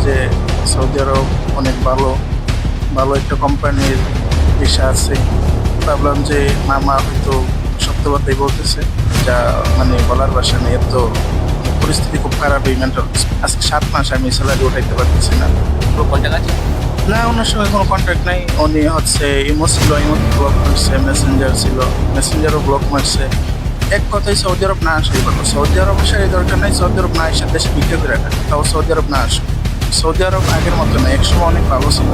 যে সৌদি আরব অনেক ভালো ভালো একটা কোম্পানির ভিসা আছে। ভাবলাম যে মামা হয়তো সত্য কথাই বলতেছে, যা মানে বলার ভাষা নেই। এত পরিস্থিতি খুব খারাপ এই মেন্টাল। আজকে 7 মাস আমি স্যালারি উঠাইতে পারতেছি না। কোনো কন্ট্যাক্ট আছে? না, ওনার সঙ্গে কোনো কন্ট্যাক্ট নাই। উনি হচ্ছে ইমো ছিল, ইমো ব্লক মারছে, মেসেঞ্জার ছিল, মেসেঞ্জারও ব্লক মারছে। এক কথায় সৌদি আরব না আসাই ভালো। সৌদি আরব আসার এই দরকার নাই। সৌদি আরব না এসে দেশে বিক্রি করে রাখা, তাও সৌদি আরব না আসে। সৌদি আরব আগের মতো না, একসময় অনেক ভালো ছিল।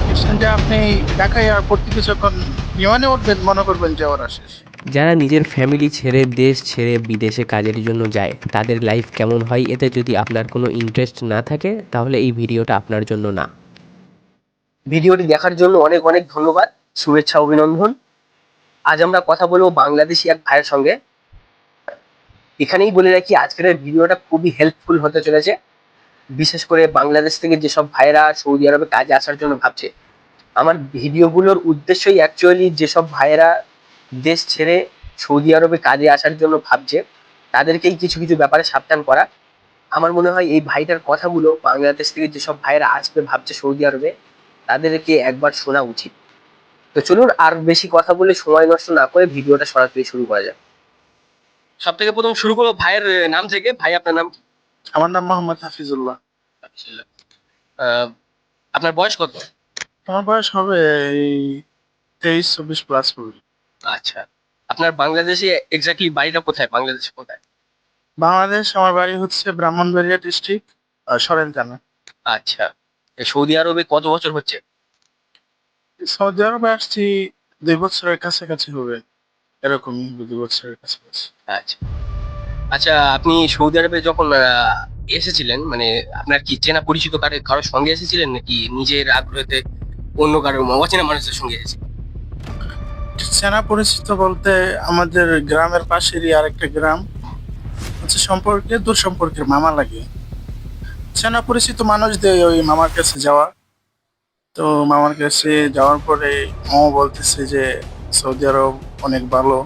দেখছেন যে আপনি ঢাকায় এয়ারপোর্ট থেকে যখন বিমানে উঠবেন মনে করবেন যে ওরা শেষ। যারা নিজের ফ্যামিলি ছেড়ে দেশ ছেড়ে বিদেশে কাজের জন্য যায় তাদের লাইফ কেমন হয়, এতে যদি আপনার কোনো ইন্টারেস্ট না থাকে তাহলে এই ভিডিওটা আপনার জন্য না। ভিডিওটি দেখার জন্য অনেক অনেক ধন্যবাদ, শুভেচ্ছা, অভিনন্দন। আজ আমরা কথা বলবো বাংলাদেশি এক ভাইয়ের সঙ্গে। এখানেই বলে রাখি, আজকের এই ভিডিওটা খুবই হেল্পফুল হতে চলেছে, বিশেষ করে বাংলাদেশ থেকে যেসব ভাইয়েরা সৌদি আরবে কাজে আসার জন্য ভাবছে। আমার ভিডিওগুলোর উদ্দেশ্যই অ্যাকচুয়ালি যেসব ভাইয়েরা দেশ ছেড়ে সৌদি আরবে কাজে আসার জন্য ভাবছে তাদেরকেই কিছু কিছু ব্যাপারে সাবধান করা। আমার মনে হয় এই ভাইটার কথাগুলো বাংলাদেশ থেকে যেসব ভাইয়েরা আসবে ভাবছে সৌদি আরবে, তাদেরকে একবার শোনা উচিত। তো চলুন আর বেশি কথা বলে সময় নষ্ট না করে ভিডিওটা সরাসরি শুরু করা যাক। সব থেকে প্রথম শুরু করবো ভাইয়ের নাম থেকে। ভাই, আপনার নাম কি? আমার নাম মোহাম্মদ হাফিজুল্লাহ। আহ, আপনার বয়স কত? আমার বয়স হবে এই 23-24 প্লাস হবে। আচ্ছা, আপনার বাংলাদেশে এক্স্যাক্টলি বাড়িটা কোথায়? বাংলাদেশে কোথায়? বাংলাদেশ, আমার বাড়ি হচ্ছে ব্রাহ্মণবাড়িয়া ডিস্ট্রিক্ট, সরেল থানা। আচ্ছা, এ সৌদি আরবে কত বছর হচ্ছে? সৌদি আরবে আসছি 2 বছরের কাছাকাছি হবে, এরকমই 2 বছরের কাছাকাছি। আচ্ছা আচ্ছা, আপনি সৌদি আরবে যখন এসেছিলেন, মানে আপনার কি চেনা পরিচিত কারোর সঙ্গে এসেছিলেন, নাকি নিজের আগ্রহেতে অন্য কারো অচেনা মানুষের সঙ্গে এসেছিলেন? চেনা পরিচিত বলতে আমাদের গ্রামের পাশেরই আরেকটা গ্রাম হচ্ছে, সম্পর্কে দূর সম্পর্কের মামা লাগে। চেনা পরিচিত মানুষ দিয়ে ওই মামার কাছে যাওয়া। তো মামার কাছে যাওয়ার পরে মামা বলতেছে যে সৌদি আরব অনেক ভালো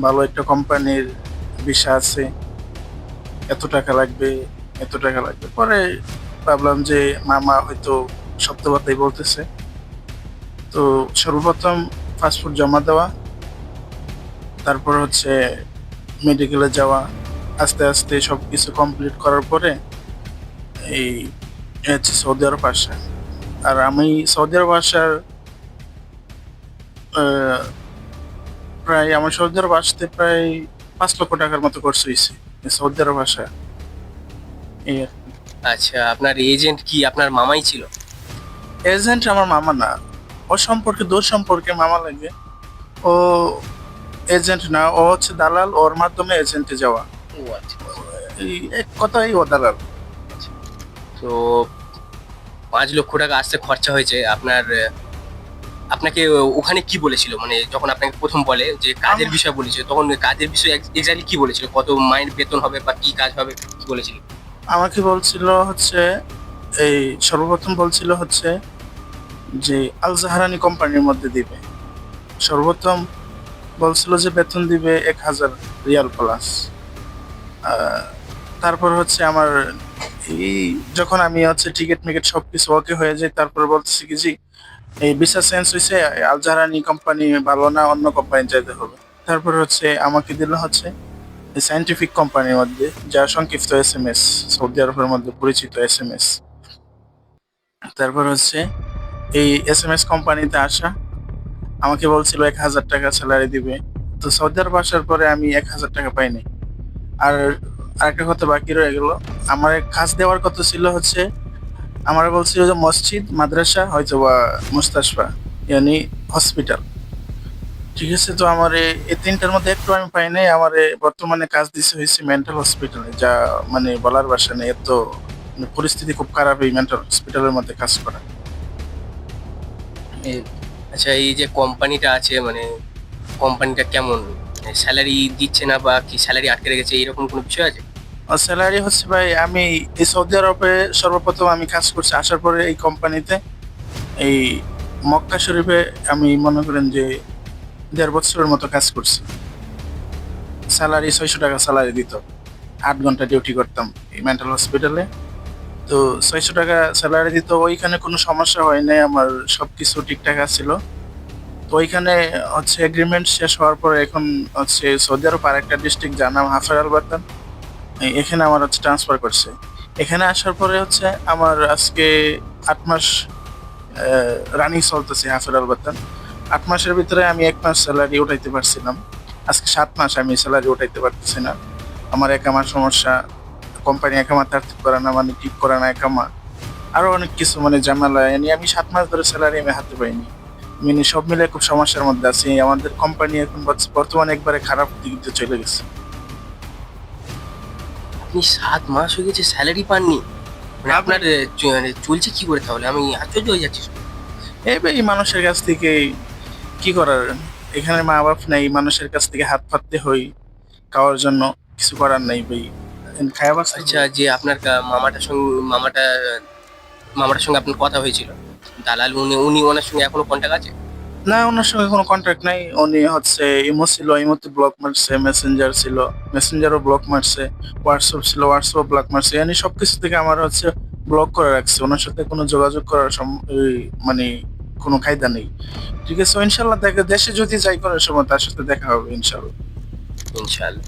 ভালো একটা কোম্পানির ভিসা আছে, এত টাকা লাগবে, এত টাকা লাগবে। পরে ভাবলাম যে মামা হয়তো সত্য কথাই বলতেছে। তো সর্বপ্রথম পাসপোর্ট জমা দেওয়া, তারপর হচ্ছে মেডিকেলে যাওয়া, আস্তে আস্তে সবকিছু কমপ্লিট করার পরে এই হচ্ছে সৌদি আরব আসা। আর আমি সৌদি আরব আসার আহ, প্রায় আমার সৌদি আরব আসতে প্রায় 5 লক্ষ টাকার মতো খরচ হয়েছে এই সৌদি আরব আসা। এই আর কি। আচ্ছা, আপনার এজেন্ট কি আপনার মামাই ছিল? এজেন্ট আমার মামা না, ও সম্পর্কে দূর সম্পর্কে মামা লাগে। ও এজেন্ট না, ও হচ্ছে দালাল, ওর মাধ্যমে এজেন্টে যাওয়া। ও আচ্ছা। এই এক কথাই ও দালাল। তো 5 লক্ষ টাকা আসতে খরচা হয়েছে আপনার। আপনাকে ওখানে কি বলেছিল, মানে যখন আপনাকে প্রথম বলে যে কাজের বিষয় বলেছিল, তখন কাজের বিষয় এক্স্যাক্টলি কি বলেছিল? কত মাইনে বেতন হবে বা কি কাজ হবে, কি বলেছিল? আমাকে বলছিল হচ্ছে, এই সর্বপ্রথম বলছিল হচ্ছে যে আল জাহারানি কোম্পানির মধ্যে দিবে। সর্বপ্রথম বলছিল যে বেতন দিবে 1000 রিয়াল প্লাস। তারপর হচ্ছে আমার এই যখন আমি হচ্ছে টিকিট মিকেট সবকিছু ওকে হয়ে যায়, তারপর বলতেছি কি জি এই ভিসা চেঞ্জ হয়েছে, আল জাহারানি কোম্পানি ভালো না, অন্য কোম্পানি চাইতে হবে। তারপর হচ্ছে আমাকে দিল হচ্ছে সায়েন্টিফিক কোম্পানির মধ্যে, যা সংক্ষিপ্ত SMS, সৌদি আরবের মধ্যে পরিচিত SMS। তারপর হচ্ছে এই SMS কোম্পানিতে আসা, আমাকে বলছিল 1000 টাকা স্যালারি দিবে। তো সৌদি আরব আসার পরে আমি 1000 টাকা পাইনি। আর আরেকটা কথা বাকি রয়ে গেল, আমার কাজ দেওয়ার কথা ছিল হচ্ছে, আমার বলছিল যে মসজিদ, মাদ্রাসা, হয়তো বা মুস্তাশফা, ইয়ানি হসপিটাল। ঠিক আছে, তো আমার এই তিনটার মধ্যে একটু আমি পাই নাই। আমার বর্তমানে কাজ দিছে হয়েছে মেন্টাল হসপিটালে, যা মানে বলার ভাষা নেই। এত মানে পরিস্থিতি খুব খারাপ এই মেন্টাল হসপিটালের মধ্যে কাজ করা। আচ্ছা, এই যে কোম্পানিটা আছে, মানে কোম্পানিটা কেমন? স্যালারি দিচ্ছে না বা কি স্যালারি আটকে রেখেছে, এরকম কোনো বিষয় আছে? স্যালারি হচ্ছে ভাই, আমি এই সৌদি আরবে সর্বপ্রথম আমি কাজ করছি আসার পরে এই কোম্পানিতে, এই মক্কা শরীফে আমি মনে করেন যে 1.5 বছরের মতো কাজ করছি। স্যালারি 600 টাকা স্যালারি দিত, 8 ঘন্টা ডিউটি করতাম এই মেন্টাল হসপিটালে। তো 600 টাকা স্যালারি দিত, ওইখানে কোনো সমস্যা হয় নাই, আমার সবকিছু ঠিকঠাক আছিল। তো ওইখানে হচ্ছে এগ্রিমেন্ট শেষ হওয়ার পরে এখন হচ্ছে সৌদি আরব আর একটা ডিস্ট্রিক্ট যার নাম হাফার আল বাতান, এখানে আমার হচ্ছে ট্রান্সফার করছে। এখানে আসার পরে হচ্ছে আমার আজকে 8 মাস রানিং চলতেছে হাফার আল বাতান। 8 মাসের ভিতরে আমি 1 মাস স্যালারি উঠাইতে পারছিলাম, আজকে 7 মাস আমি স্যালারি উঠাইতে পারতেছি না। আমার একামার সমস্যা, কোম্পানি একামা তারতিব করে না, মানে ঠিক করে না একামা, আরো অনেক কিছু মানে ঝামেলা এনে আমি 7 মাস ধরে স্যালারি আমি হাতে পাইনি। মানে সব মিলে খুব সমস্যার মধ্যে আছি। আমাদের কোম্পানি এখন বর্তমানে একবারে খারাপ দিক দিয়ে চলে গেছে। আপনি 7 মাস হয়ে গেছে স্যালারি পাননি? মানে আপনার মানে চলছে কি করে তাহলে? আমি আশ্চর্য হয়ে যাচ্ছি। এই মানুষের কাছ থেকে কি করার, এখানে মা বাপ নেই, মানুষের কাছ থেকে হাত পাততে হই খাওয়ার জন্য, কিছু করার নেই ভাই, খায়া বাঁচতে আচ্ছা, হবে। যে আপনার মামাটার সঙ্গে আপনার কথা হয়েছিল, দালাল উনি ওনার সঙ্গে এখনো কন্ট্যাক্ট আছে? না, ওনার সঙ্গে কোনো কন্ট্যাক্ট নাই। উনি হচ্ছে ইমো ছিল, ইমোতে ব্লক মারছে, মেসেঞ্জার ছিল, মেসেঞ্জারও ব্লক মারছে, হোয়াটসঅ্যাপ ছিল, হোয়াটসঅ্যাপ ব্লক মারছে, yani সবকিছু থেকে আমার হচ্ছে ব্লক করে রাখছে। ওনার সাথে কোনো যোগাযোগ করার মানে কোনো কায়দা নেই। ঠিক আছে, ইনশাল্লাহ দেখে দেশে যদি যাই করার সময় তার সাথে দেখা হবে ইনশাল্লাহ। ইনশাআল্লাহ।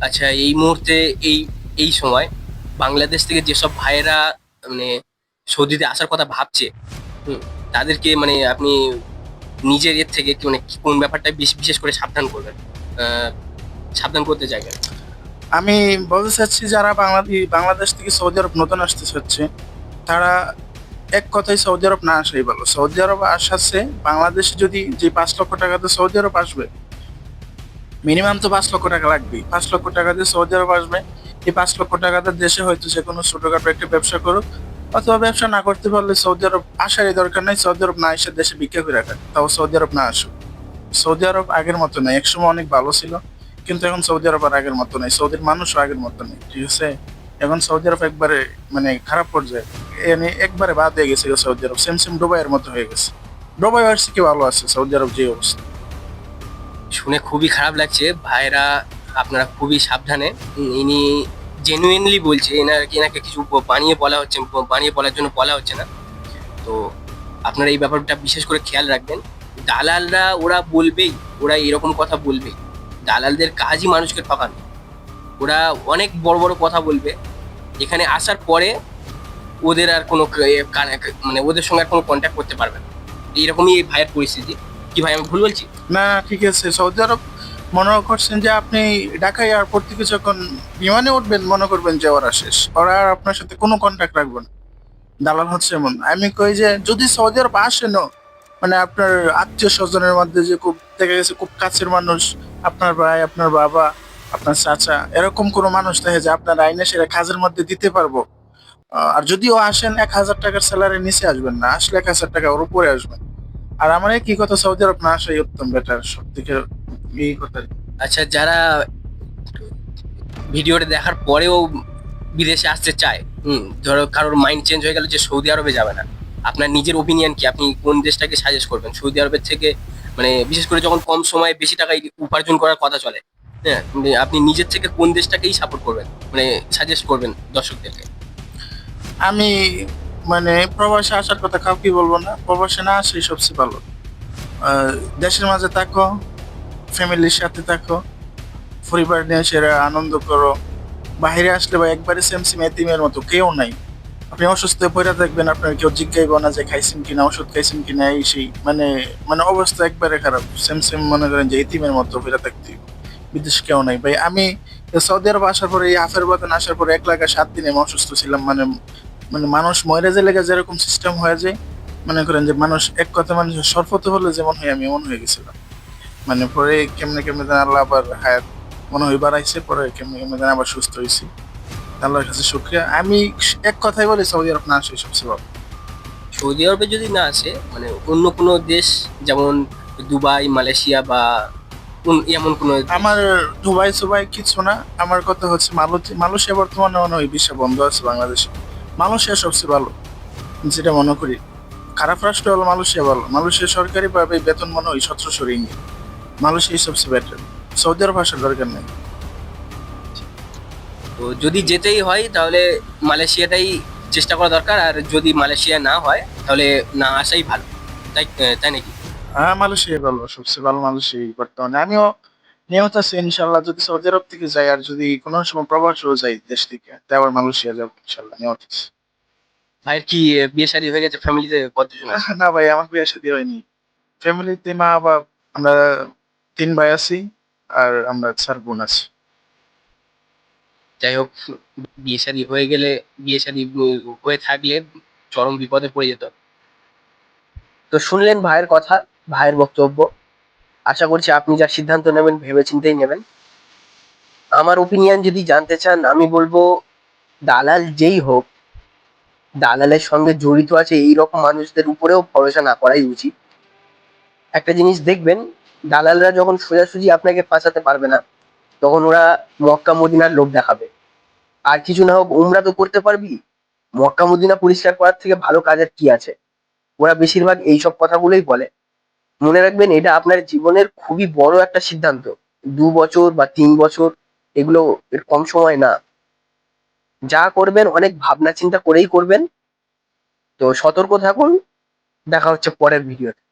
আচ্ছা, এই মুহূর্তে এই এই সময় বাংলাদেশ থেকে যেসব ভাইয়েরা মানে সৌদিতে আসার কথা ভাবছে, তাদেরকে মানে আপনি নিজের এর থেকে মানে কোন ব্যাপারটা বিশেষ করে সাবধান করবেন, সাবধান করতে চাইবেন? আমি বলতে চাচ্ছি যারা বাংলাদেশ থেকে সৌদি আরব নতুন আসতে চাচ্ছে, তারা এক কথায় সৌদি আরব না আসাই ভালো। সৌদি আরব আসাচ্ছে বাংলাদেশে যদি যে 5 লক্ষ টাকাতে সৌদি আরব আসবে, মিনিমাম তো 5 লক্ষ টাকা লাগবেই। 5 লক্ষ টাকা দিয়ে সৌদি আরব আসবে, এই 5 লক্ষ টাকাতে দেশে হয়তো যে কোনো ছোটখাটো একটা ব্যবসা করুক, অথবা ব্যবসা না করতে পারলে সৌদি আরব আসারই দরকার নাই। সৌদি আরব না এসে দেশে ভিক্ষা করে রাখা, তাও সৌদি আরব না আসুক। সৌদি আরব আগের মতো নাই, একসময় অনেক ভালো ছিল, কিন্তু এখন সৌদি আরব আর আগের মতো নাই, সৌদির মানুষও আগের মতো নেই। ঠিক আছে, এখন সৌদি আরব একবারে মানে খারাপ পর্যায়ে, মানে একবারে বাদ হয়ে গেছে সৌদি আরব, সেম সেম দুবাইয়ের মতো হয়ে গেছে। দুবাই আসছে কি ভালো আছে, সৌদি আরব যে অবস্থা। শুনে খুবই খারাপ লাগছে ভাইরা, আপনারা খুবই সাবধানে। ইনি জেনুইনলি বলছে, এনাকে কিছু বানিয়ে বলা হচ্ছে, বানিয়ে বলার জন্য বলা হচ্ছে না। তো আপনারা এই ব্যাপারটা বিশেষ করে খেয়াল রাখবেন। দালালরা ওরা বলবেই, ওরা এরকম কথা বলবেই। দালালদের কাজই মানুষকে ঠকানো। ওরা অনেক বড় বড় কথা বলবে, এখানে আসার পরে ওদের আর কোনো মানে ওদের সঙ্গে আর কোনো কন্ট্যাক্ট করতে পারবে না। এইরকমই এই ভাইয়ের পরিস্থিতি। কি ভাই, আমি ভুল বলছি? না, ঠিক আছে। সৌদি আরব মনে করছেন যে আপনি ঢাকা এয়ারপোর্ট থেকে যখন বিমানে উঠবেন, মনে করবেন যে ওরা শেষ, ওরা আর আপনার সাথে কোনো কন্ট্যাক্ট রাখবেন। দালাল হচ্ছে এমন। আমি কই যে যদি সৌদি আরব আসেন, মানে আপনার আত্মীয় স্বজনের মধ্যে যে খুব দেখা গেছে খুব কাছের মানুষ, আপনার ভাই, আপনার বাবা, আপনার চাচা, এরকম কোনো মানুষ থাকে যে আপনার আইনে সেটা কাজের মধ্যে দিতে পারবো। আর যদিও আসেন 1,000 টাকার স্যালারি নিচে আসবেন না, আসলে 1,000 টাকা ওর উপরে আসবেন। আর আমার কি কথা, সৌদি আরব না আসাই উত্তম, বেটার সব থেকে এই কথা। আচ্ছা, যারা ভিডিওটা দেখার পরেও বিদেশে আসতে চায়, ধরো কারোর মাইন্ড চেঞ্জ হয়ে গেল যে সৌদি আরবে যাবে না, আপনার নিজের ওপিনিয়ন কি? আপনি কোন দেশটাকে সাজেস্ট করবেন সৌদি আরবের থেকে? মানে বিশেষ করে যখন কম সময়ে বেশি টাকা উপার্জন করার কথা চলে, হ্যাঁ, আপনি নিজের থেকে কোন দেশটাকেই সাপোর্ট করবেন, মানে সাজেস্ট করবেন দর্শকদেরকে? আমি মানে প্রবাসে আসার কথা কাউকে বলবো না, প্রবাসে না আসাই সবচেয়ে ভালো। দেশের মাঝে থাকো, ফ্যামিলির সাথে থাকো, পরিবার নিয়ে সেরা আনন্দ করো। বাইরে আসলে ভাই একবারে সেম সেম এতিমের মতো, কেউ নাই। আপনি অসুস্থ হয়ে পড়ে থাকবেন, আপনার কেউ জিজ্ঞাসা না যে খাইছেন কিনা, ওষুধ খাইছেন কিনা, এই সেই মানে মানে অবস্থা একবারে খারাপ, সেম সেম মনে করেন যে এতিমের মতো ফিরে থাকতে। বিদেশ কেউ নাই ভাই। আমি সৌদি আরব আসার পরে, এই হাফের বাদন আসার পরে 1 লাখ 7 দিন আমি অসুস্থ ছিলাম। মানে মানে মানুষ মরে যে লেগে যেরকম সিস্টেম হয়ে যায়, মনে করেন যে মানুষ এক কথা মানুষের সরফত হলে যেমন হয়, আমি এমন হয়ে গেছিলাম। মানে পরে কেমনে কেমনে যেন আল্লাহ আবার হায়াত মনে হয় বাড়াইছে, পরে কেমনে কেমনে যেন আবার সুস্থ হয়েছি। আল্লাহর কাছে শুকরিয়া। আমি এক কথাই বলি, সৌদি আরব না আসে সবচেয়ে ভালো। সৌদি আরবে যদি না আসে, মানে অন্য কোনো দেশ, যেমন দুবাই, মালয়েশিয়া বা এমন কোনো আমার দুবাই সুবাই কিছু না, আমার কথা হচ্ছে মালয়েশিয়া বর্তমানে মনে হয় ভিসা বন্ধ আছে বাংলাদেশে। মালয়েশিয়া সবচেয়ে ভালো, যেটা মনে করি। খারাপ রাষ্ট্র হলো মালয়েশিয়া ভালো। মালয়েশিয়া সরকারি ভাবে বেতন মনে হয় 1700 রিঙ্গিত। মালয়েশিয়া সবচেয়ে বেটার। সৌদি আরব আসার দরকার নেই। তো যদি যেতেই হয় তাহলে মালয়েশিয়াটাই চেষ্টা করা দরকার, আর যদি মালয়েশিয়া না হয় তাহলে না আসাই ভালো, তাই তাই নাকি? হ্যাঁ, মালয়েশিয়া ভালো, সবচেয়ে ভালো মালয়েশিয়াই বর্তমানে। আমিও নিয়ত আছে ইনশাল্লাহ, যদি সৌদি আরব থেকে যাই আর যদি কোনো সময় প্রবাসও যাই দেশ থেকে, তাই আবার মালয়েশিয়া যাবো ইনশাল্লাহ, নিয়ত আছে। ভাইয়ের কি বিয়ে শাদী হয়ে গেছে? ফ্যামিলিতে কতজন আছে? না ভাই, আমার বিয়ে শাদী হয়নি। ফ্যামিলিতে মা বাবা, আমরা 3 ভাই আছি, আর আমরা 4 বোন আছি। যাই হোক, বিয়ে শাদী হয়ে গেলে, বিয়ে শাদী হয়ে থাকলে চরম বিপদে পড়ে যেত। তো শুনলেন ভাইয়ের কথা, ভাইয়ের বক্তব্য। আশা করছি আপনি যা সিদ্ধান্ত নেবেন ভেবে চিন্তেই নেবেন। আমার ওপিনিয়ন যদি জানতে চান, আমি বলবো দালাল যেই হোক, দালালের সঙ্গে জড়িত আছে এই রকম মানুষদের উপরেও ভরসা না করাই উচিত। একটা জিনিস দেখবেন, দালালরা যখন সোজাসুজি আপনাকে ফাঁসাতে পারবে না, তখন ওরা মক্কা মদিনার লোভ দেখাবে। আর কিছু না হোক উমরা তো করতে পারবি, মক্কা মদিনা পরিষ্কার করার থেকে ভালো কাজের কি আছে। ওরা বেশিরভাগ এইসব কথাগুলোই বলে। মনে রাখবেন, এটা আপনার জীবনের খুবই বড় একটা সিদ্ধান্ত। 2 বছর বা 3 বছর, এগুলো এর কম সময় না। যা করবেন অনেক ভাবনা চিন্তা করেই করবেন। তো সতর্ক থাকুন। দেখা হচ্ছে পরের ভিডিওতে।